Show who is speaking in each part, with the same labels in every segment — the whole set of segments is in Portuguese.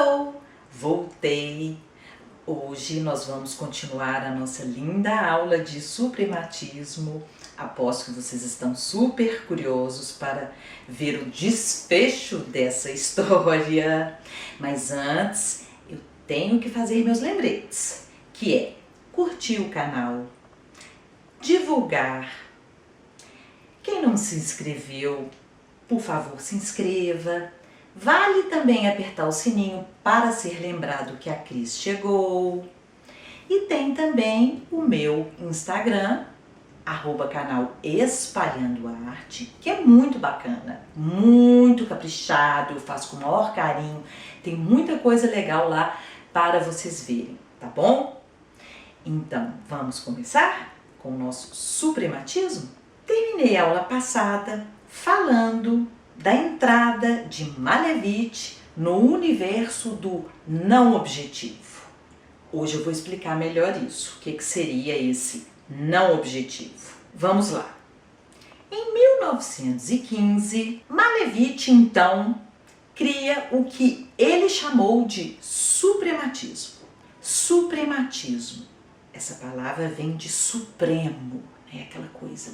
Speaker 1: Hello! Voltei! Hoje nós vamos continuar a nossa linda aula de suprematismo. Aposto que vocês estão super curiosos para ver o desfecho dessa história. Mas antes, eu tenho que fazer meus lembretes, que é curtir o canal, divulgar. Quem não se inscreveu, por favor, se inscreva. Vale também apertar o sininho para ser lembrado que a Cris chegou. E tem também o meu Instagram, @canal Espalhando Arte, que é muito bacana, muito caprichado, eu faço com o maior carinho. Tem muita coisa legal lá para vocês verem, tá bom? Então, vamos começar com o nosso suprematismo? Terminei a aula passada falando da entrada de Malevich no universo do não objetivo. Hoje eu vou explicar melhor isso, o que seria esse não objetivo. Vamos lá. Em 1915, Malevich então cria o que ele chamou de suprematismo. Suprematismo, essa palavra vem de supremo, é aquela coisa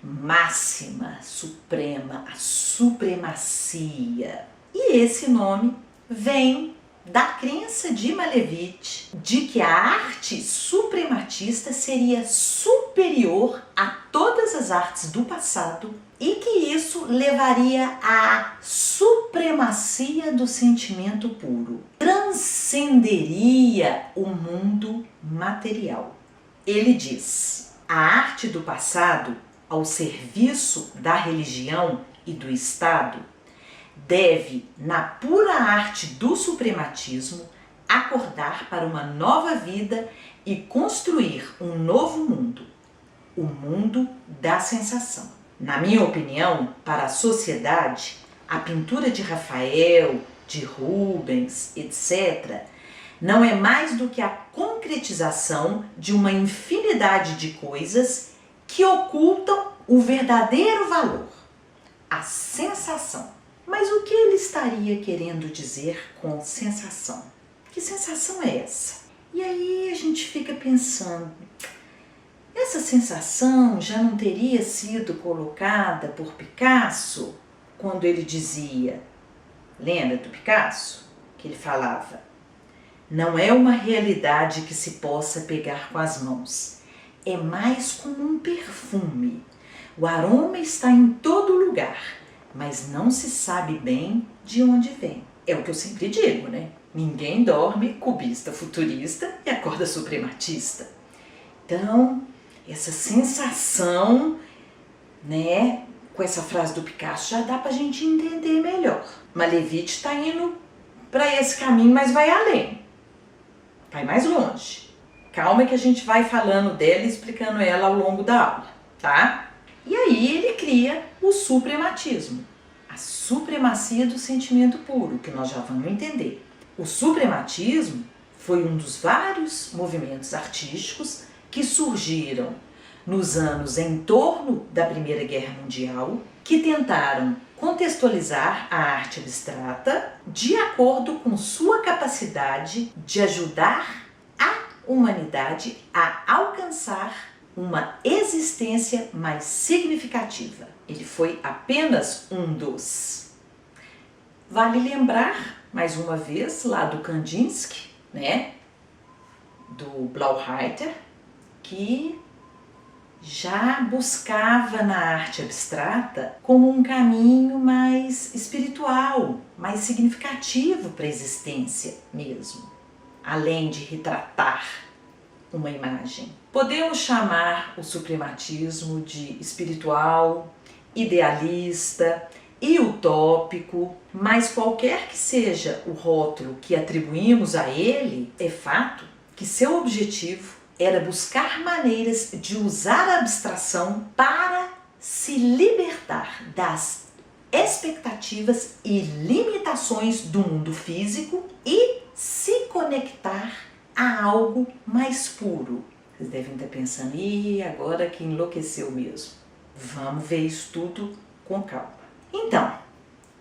Speaker 1: máxima, suprema, a supremacia. E esse nome vem da crença de Malevich de que a arte suprematista seria superior a todas as artes do passado e que isso levaria à supremacia do sentimento puro, transcenderia o mundo material. Ele diz: a arte do passado, ao serviço da religião e do Estado, deve, na pura arte do suprematismo, acordar para uma nova vida e construir um novo mundo, o mundo da sensação. Na minha opinião, para a sociedade, a pintura de Rafael, de Rubens, etc., não é mais do que a concretização de uma infinidade de coisas que ocultam o verdadeiro valor, a sensação. Mas o que ele estaria querendo dizer com sensação? Que sensação é essa? E aí a gente fica pensando, essa sensação já não teria sido colocada por Picasso quando ele dizia, lembra do Picasso? Que ele falava, não é uma realidade que se possa pegar com as mãos, é mais como um perfume. O aroma está em todo lugar, mas não se sabe bem de onde vem. É o que eu sempre digo, né? Ninguém dorme cubista, futurista e acorda suprematista. Então, essa sensação, né, com essa frase do Picasso, já dá pra gente entender melhor. Malevich está indo para esse caminho, mas vai além. Vai mais longe. Calma que a gente vai falando dela e explicando ela ao longo da aula, tá? E aí ele cria o suprematismo, a supremacia do sentimento puro, que nós já vamos entender. O suprematismo foi um dos vários movimentos artísticos que surgiram nos anos em torno da Primeira Guerra Mundial, que tentaram contextualizar a arte abstrata de acordo com sua capacidade de ajudar a humanidade a alcançar uma existência mais significativa. Ele foi apenas um dos. Vale lembrar, mais uma vez, lá do Kandinsky, né, do Blaureiter, que já buscava na arte abstrata como um caminho mais espiritual, mais significativo para a existência mesmo, além de retratar uma imagem. Podemos chamar o suprematismo de espiritual, idealista e utópico, mas qualquer que seja o rótulo que atribuímos a ele, é fato que seu objetivo era buscar maneiras de usar a abstração para se libertar das expectativas e limitações do mundo físico e se conectar a algo mais puro. Vocês devem estar pensando, e agora que enlouqueceu mesmo. Vamos ver isso tudo com calma. Então,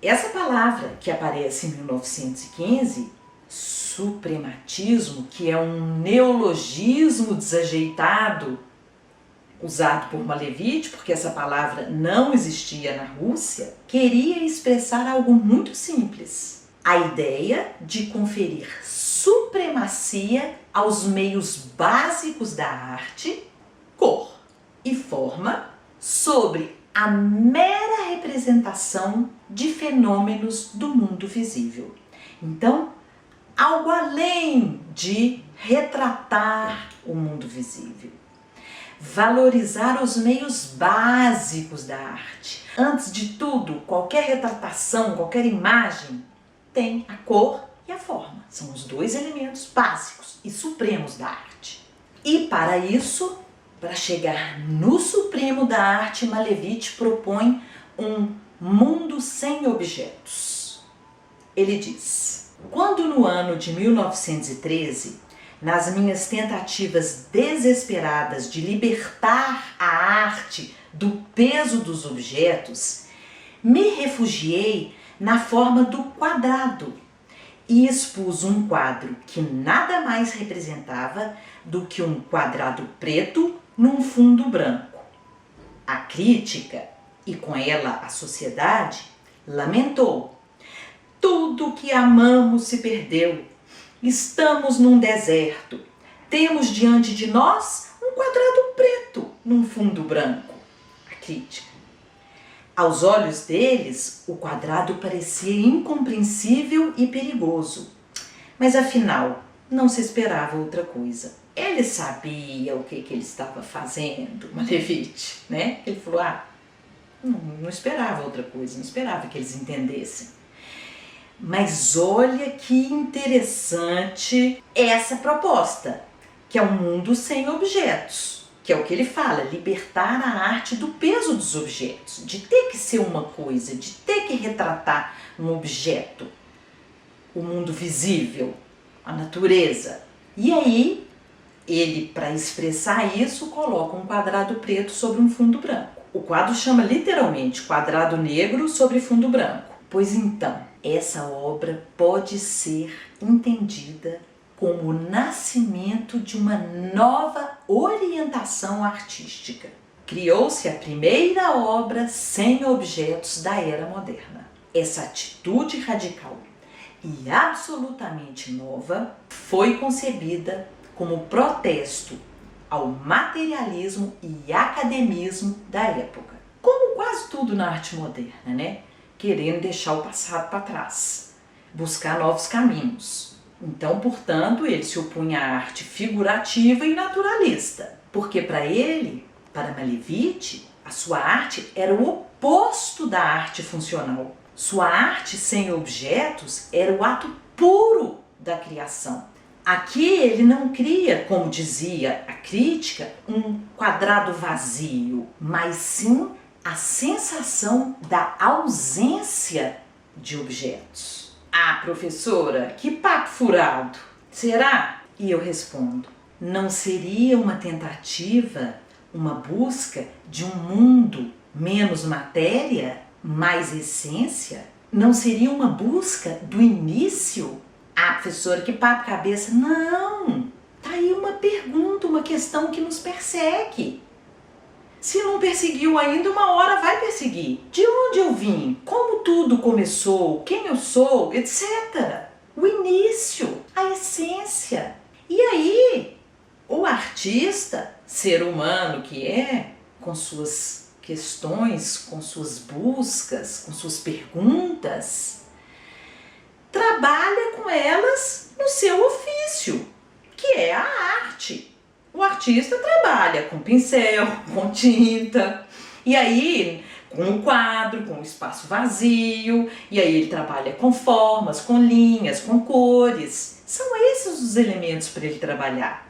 Speaker 1: Essa palavra que aparece em 1915, suprematismo, que é um neologismo desajeitado usado por Malevich, porque essa palavra não existia na Rússia, queria expressar algo muito simples: a ideia de conferir supremacia aos meios básicos da arte, cor e forma, sobre a mera representação de fenômenos do mundo visível. Então, algo além de retratar o mundo visível. Valorizar os meios básicos da arte. Antes de tudo, qualquer retratação, qualquer imagem tem a cor e a forma. São os dois elementos básicos e supremos da arte. E para isso, para chegar no supremo da arte, Malevich propõe um mundo sem objetos. Ele diz: quando no ano de 1913, nas minhas tentativas desesperadas de libertar a arte do peso dos objetos, me refugiei na forma do quadrado e expus um quadro que nada mais representava do que um quadrado preto num fundo branco. A crítica, e com ela a sociedade, lamentou: tudo que amamos se perdeu. Estamos num deserto. Temos diante de nós um quadrado preto num fundo branco. A crítica. Aos olhos deles, o quadrado parecia incompreensível e perigoso. Mas afinal, não se esperava outra coisa. Ele sabia o que ele estava fazendo, Malevich, né? Ele falou: não esperava outra coisa, não esperava que eles entendessem. Mas olha que interessante essa proposta, que é um mundo sem objetos, que é o que ele fala: libertar a arte do peso dos objetos, de ter que ser uma coisa, de ter que retratar um objeto, o mundo visível, a natureza. E aí, ele, para expressar isso, coloca um quadrado preto sobre um fundo branco. O quadro chama literalmente quadrado negro sobre fundo branco. Pois então, essa obra pode ser entendida como o nascimento de uma nova orientação artística. Criou-se a primeira obra sem objetos da era moderna. Essa atitude radical e absolutamente nova foi concebida como protesto ao materialismo e academismo da época. Como quase tudo na arte moderna, né? Querendo deixar o passado para trás, buscar novos caminhos. Então, portanto, ele se opunha à arte figurativa e naturalista, porque para ele, para Malevich, a sua arte era o oposto da arte funcional. Sua arte sem objetos era o ato puro da criação. Aqui ele não cria, como dizia a crítica, um quadrado vazio, mas sim a sensação da ausência de objetos. Professora, que papo furado! Será? E eu respondo: não seria uma tentativa, uma busca de um mundo menos matéria, mais essência? Não seria uma busca do início? Professora, que papo cabeça! Não! Tá aí uma pergunta, uma questão que nos persegue. Se não perseguiu ainda, uma hora vai perseguir. De onde eu vim? Como tudo começou? Quem eu sou? Etc. O início, a essência. E aí, o artista, ser humano que é, com suas questões, com suas buscas, com suas perguntas, trabalha com elas no seu ofício, que é a arte. O artista trabalha com pincel, com tinta, e aí com o quadro, com o espaço vazio, e aí ele trabalha com formas, com linhas, com cores. São esses os elementos para ele trabalhar.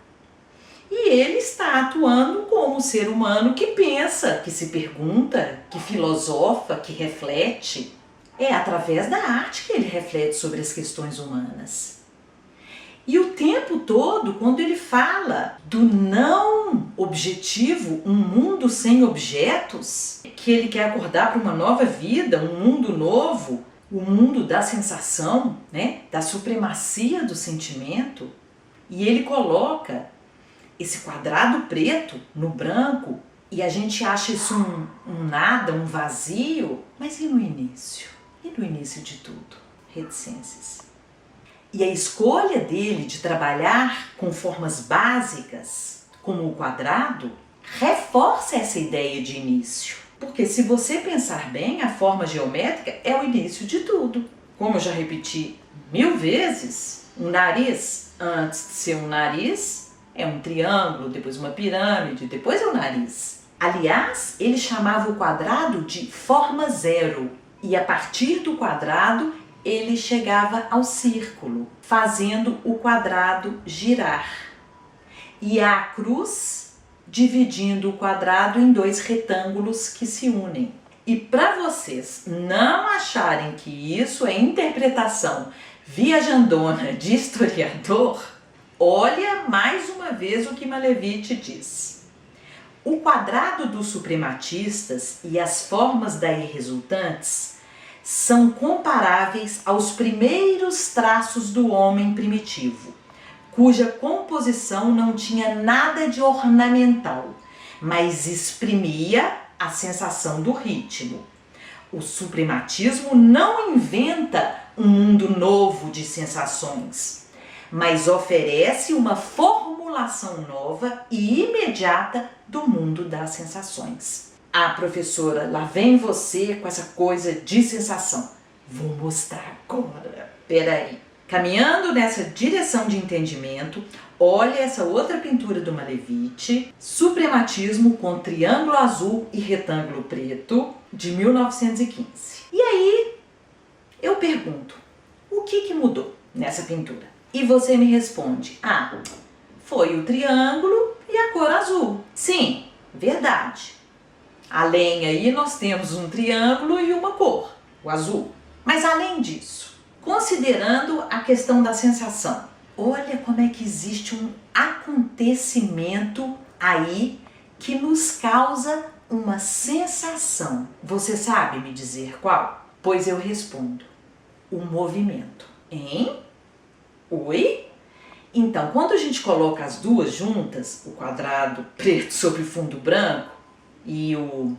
Speaker 1: E ele está atuando como ser humano que pensa, que se pergunta, que filosofa, que reflete. É através da arte que ele reflete sobre as questões humanas. E o tempo todo, quando ele fala do não objetivo, um mundo sem objetos, que ele quer acordar para uma nova vida, um mundo novo, o mundo da sensação, né, da supremacia do sentimento, e ele coloca esse quadrado preto no branco e a gente acha isso um nada, um vazio, mas e no início? E no início de tudo? Reticências. E a escolha dele de trabalhar com formas básicas, como o quadrado, reforça essa ideia de início. Porque se você pensar bem, a forma geométrica é o início de tudo. Como eu já repeti 1000 vezes, um nariz, antes de ser um nariz, é um triângulo, depois uma pirâmide, depois é o nariz. Aliás, ele chamava o quadrado de forma zero. E a partir do quadrado, ele chegava ao círculo, fazendo o quadrado girar. E a cruz, dividindo o quadrado em 2 retângulos que se unem. E para vocês não acharem que isso é interpretação viajandona de historiador, olha mais uma vez o que Malevich diz. O quadrado dos suprematistas e as formas daí resultantes são comparáveis aos primeiros traços do homem primitivo, cuja composição não tinha nada de ornamental, mas exprimia a sensação do ritmo. O suprematismo não inventa um mundo novo de sensações, mas oferece uma formulação nova e imediata do mundo das sensações. Ah, professora, lá vem você com essa coisa de sensação. Vou mostrar agora. Peraí. Caminhando nessa direção de entendimento, olha essa outra pintura do Malevich, Suprematismo com Triângulo Azul e Retângulo Preto, de 1915. E aí, eu pergunto, o que mudou nessa pintura? E você me responde, foi o triângulo e a cor azul. Sim, verdade. Além aí nós temos um triângulo e uma cor, o azul. Mas além disso, considerando a questão da sensação, olha como é que existe um acontecimento aí que nos causa uma sensação. Você sabe me dizer qual? Pois eu respondo, o movimento. Hein? Oi? Então, quando a gente coloca as duas juntas, o quadrado preto sobre fundo branco e o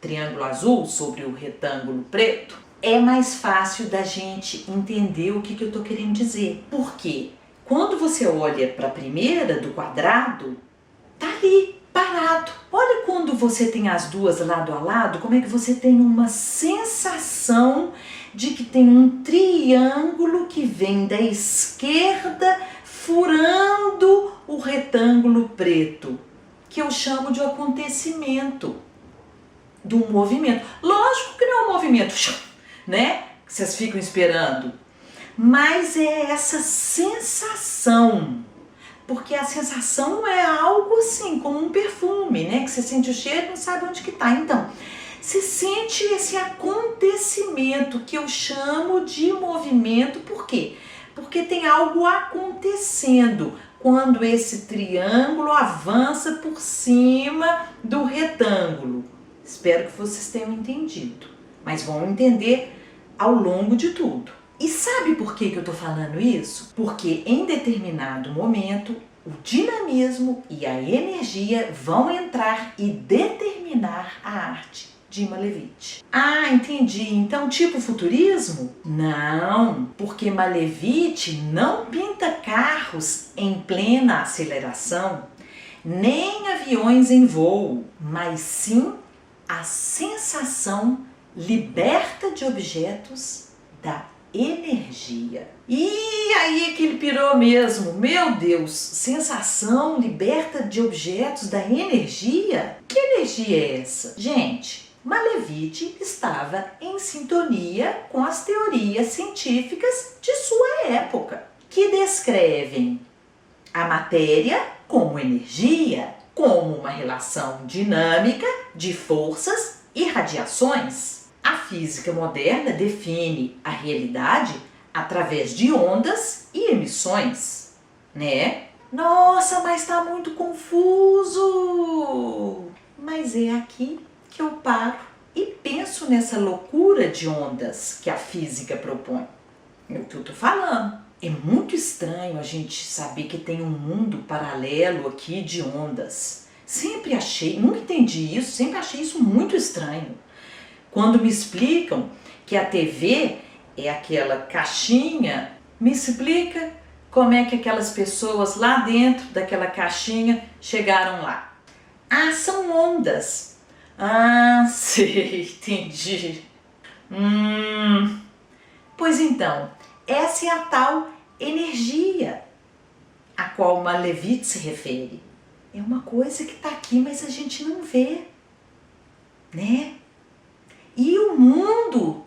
Speaker 1: triângulo azul sobre o retângulo preto, é mais fácil da gente entender o que eu estou querendo dizer. Por quê? Quando você olha para a primeira do quadrado, tá ali, parado. Olha quando você tem as duas lado a lado, como é que você tem uma sensação de que tem um triângulo que vem da esquerda furando o retângulo preto, que eu chamo de acontecimento do movimento. Lógico que não é um movimento, né? Que vocês ficam esperando. Mas é essa sensação. Porque a sensação é algo assim, como um perfume, né? Que você sente o cheiro e não sabe onde que tá. Então, você sente esse acontecimento que eu chamo de movimento. Por quê? Porque tem algo acontecendo quando esse triângulo avança por cima do retângulo. Espero que vocês tenham entendido, mas vão entender ao longo de tudo. E sabe por que eu estou falando isso? Porque em determinado momento o dinamismo e a energia vão entrar e determinar a arte de Malevich. Ah, entendi. Então, tipo futurismo? Não, porque Malevich não pinta carros em plena aceleração, nem aviões em voo, mas sim a sensação liberta de objetos da energia. E aí é que ele pirou mesmo. Meu Deus, sensação liberta de objetos da energia? Que energia é essa? Gente, Malevich estava em sintonia com as teorias científicas de sua época, que descrevem a matéria como energia, como uma relação dinâmica de forças e radiações. A física moderna define a realidade através de ondas e emissões, né? Nossa, mas está muito confuso! Mas é aqui que eu paro e penso. penso nessa loucura de ondas que a física propõe. É o que eu tô falando. É muito estranho a gente saber que tem um mundo paralelo aqui de ondas. Sempre achei, nunca entendi isso, sempre achei isso muito estranho. Quando me explicam que a TV é aquela caixinha, me explica como é que aquelas pessoas lá dentro daquela caixinha chegaram lá. Ah, são ondas. Ah, sei, entendi. Pois então, essa é a tal energia a qual Malevich se refere. É uma coisa que está aqui, mas a gente não vê, né? E o mundo,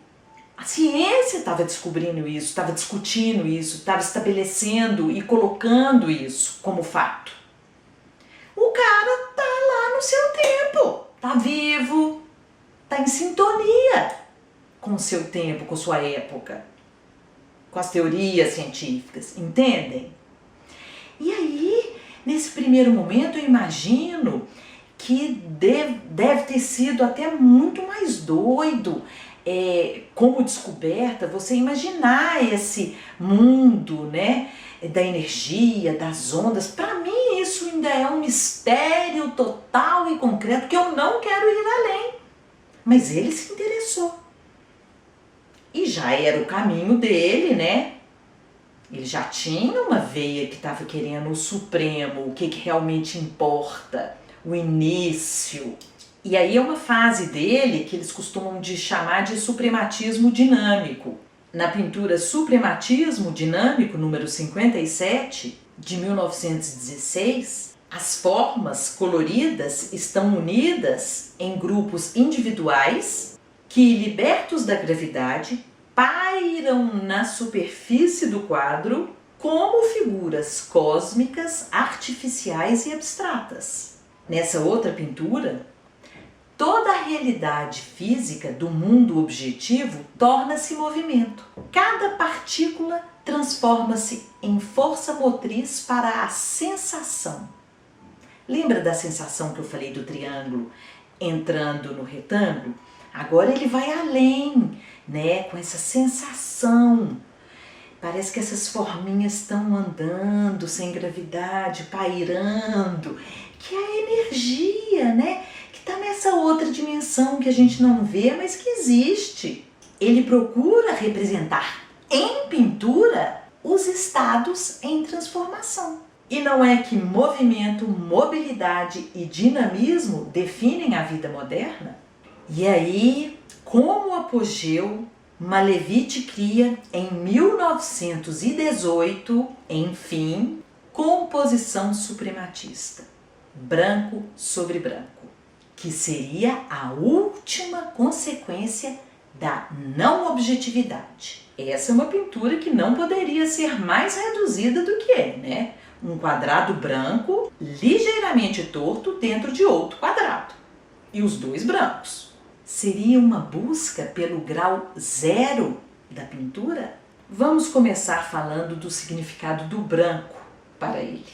Speaker 1: a ciência estava descobrindo isso, estava discutindo isso, estava estabelecendo e colocando isso como fato. O cara tá lá no seu tempo, tá vivo, tá em sintonia com o seu tempo, com sua época, com as teorias científicas, entendem? E aí, nesse primeiro momento, eu imagino que deve ter sido até muito mais doido, como descoberta, você imaginar esse mundo, né, da energia, das ondas. Para mim, isso ainda é um mistério total e concreto que eu não quero ir além. Mas ele se interessou. E já era o caminho dele, né? Ele já tinha uma veia que estava querendo o supremo, o que realmente importa, o início. E aí é uma fase dele que eles costumam de chamar de suprematismo dinâmico. Na pintura Suprematismo Dinâmico, número 57, de 1916, as formas coloridas estão unidas em grupos individuais que, libertos da gravidade, pairam na superfície do quadro como figuras cósmicas, artificiais e abstratas. Nessa outra pintura, toda a realidade física do mundo objetivo torna-se movimento. Cada partícula transforma-se em força motriz para a sensação. Lembra da sensação que eu falei do triângulo entrando no retângulo? Agora ele vai além, né, com essa sensação. Parece que essas forminhas estão andando sem gravidade, pairando, que é a energia, né, que está nessa outra dimensão que a gente não vê, mas que existe. Ele procura representar em pintura os estados em transformação. E não é que movimento, mobilidade e dinamismo definem a vida moderna? E aí, como apogeu, Malevich cria em 1918, enfim, composição suprematista, branco sobre branco, que seria a última consequência da não objetividade. Essa é uma pintura que não poderia ser mais reduzida do que é, né? Um quadrado branco ligeiramente torto dentro de outro quadrado. E os dois brancos. Seria uma busca pelo grau zero da pintura? Vamos começar falando do significado do branco para ele.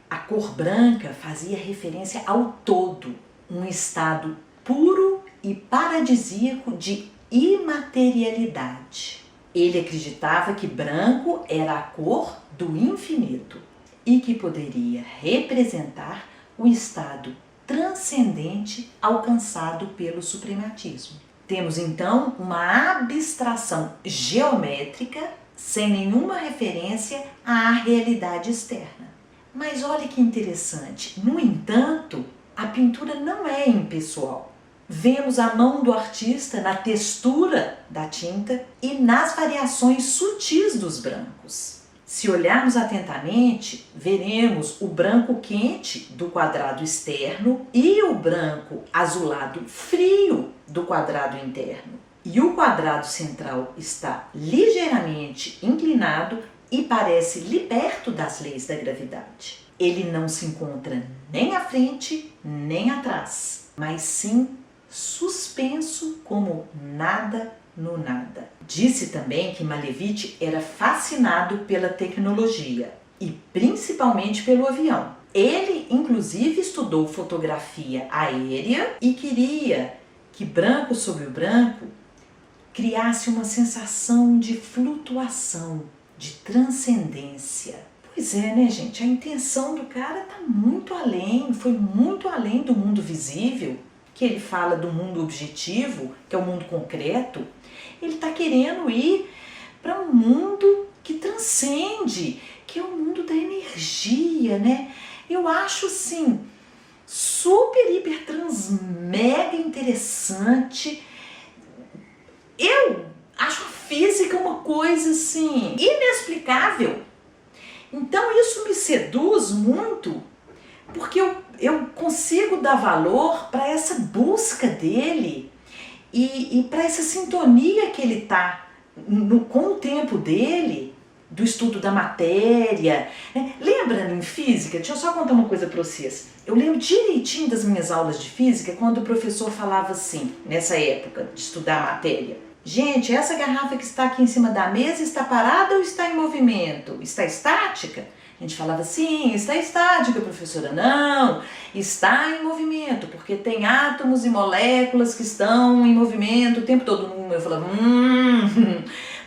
Speaker 1: A cor branca fazia referência ao todo, um estado puro e paradisíaco de imaterialidade. Ele acreditava que branco era a cor do infinito e que poderia representar o estado transcendente alcançado pelo suprematismo. Temos então uma abstração geométrica sem nenhuma referência à realidade externa. Mas olha que interessante, no entanto, a pintura não é impessoal. Vemos a mão do artista na textura da tinta e nas variações sutis dos brancos. Se olharmos atentamente, veremos o branco quente do quadrado externo e o branco azulado frio do quadrado interno. E o quadrado central está ligeiramente inclinado e parece liberto das leis da gravidade. Ele não se encontra nem à frente nem atrás, mas sim suspenso como nada no nada. Disse também que Malevich era fascinado pela tecnologia e principalmente pelo avião. Ele, inclusive, estudou fotografia aérea e queria que branco sobre o branco criasse uma sensação de flutuação, de transcendência. Pois é, né, gente? A intenção do cara tá muito além, foi muito além do mundo visível, que ele fala do mundo objetivo, que é o mundo concreto. Ele tá querendo ir para um mundo que transcende, que é o mundo da energia, né? Eu acho, assim, super, hiper, trans, mega interessante. Eu acho a física uma coisa, assim, inexplicável. Então isso me seduz muito, porque eu consigo dar valor para essa busca dele e para essa sintonia que ele tá com o tempo dele, do estudo da matéria. Lembra em física? Deixa eu só contar uma coisa para vocês. Eu lembro direitinho das minhas aulas de física quando o professor falava assim, nessa época de estudar a matéria. Gente, essa garrafa que está aqui em cima da mesa está parada ou está em movimento? Está estática? A gente falava, sim, está estática, professora. Não, está em movimento, porque tem átomos e moléculas que estão em movimento o tempo todo. Eu falava,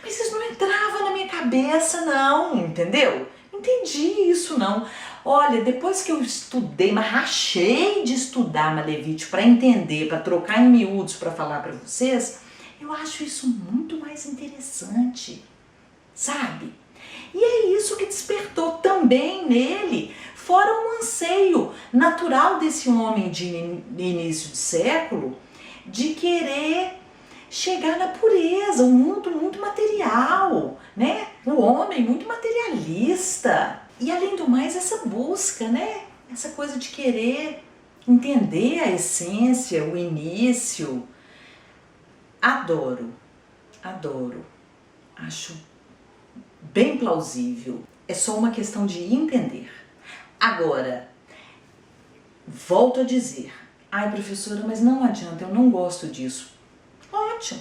Speaker 1: mas isso não entrava na minha cabeça, não, entendeu? Não entendi isso, não. Olha, depois que eu estudei, mas rachei de estudar Malevich para entender, para trocar em miúdos, para falar para vocês, eu acho isso muito mais interessante, sabe? E é isso que despertou também nele, fora um anseio natural desse homem de início de século, de querer chegar na pureza, um mundo muito material, né? O homem muito materialista. E além do mais, essa busca, né? Essa coisa de querer entender a essência, o início. Adoro, adoro. Acho bem plausível. É só uma questão de entender. Agora, volto a dizer, ai professora, mas não adianta, eu não gosto disso. Ótimo,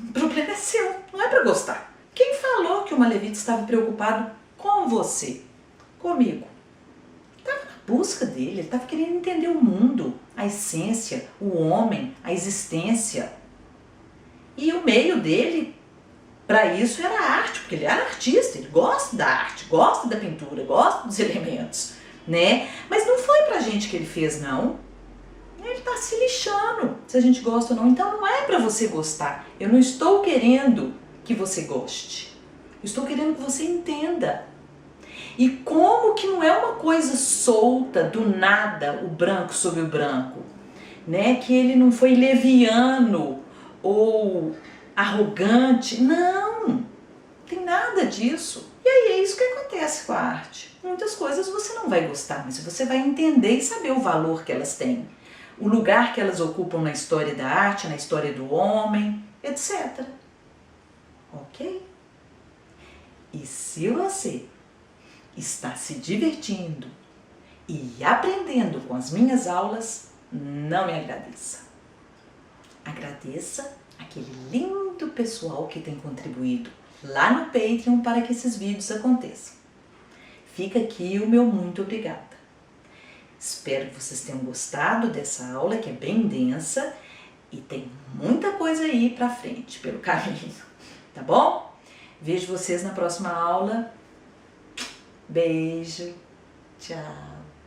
Speaker 1: o problema é seu, não é para gostar. Quem falou que o Malevich estava preocupado com você? Comigo. Estava na busca dele, ele estava querendo entender o mundo, a essência, o homem, a existência. E o meio dele, para isso, era a arte, porque ele era artista, ele gosta da arte, gosta da pintura, gosta dos elementos, né? Mas não foi pra gente que ele fez, não. Ele tá se lixando se a gente gosta ou não. Então não é pra você gostar. Eu não estou querendo que você goste. Eu estou querendo que você entenda. E como que não é uma coisa solta, do nada, o branco sobre o branco, né? Que ele não foi leviano ou arrogante. Não tem nada disso. E aí é isso que acontece com a arte. Muitas coisas você não vai gostar, mas você vai entender e saber o valor que elas têm, o lugar que elas ocupam na história da arte, na história do homem, etc. Ok? E se você está se divertindo e aprendendo com as minhas aulas, não me agradeça. Agradeça aquele lindo pessoal que tem contribuído lá no Patreon para que esses vídeos aconteçam. Fica aqui o meu muito obrigada. Espero que vocês tenham gostado dessa aula, que é bem densa e tem muita coisa aí pra frente pelo caminho, tá bom? Vejo vocês na próxima aula. Beijo, tchau!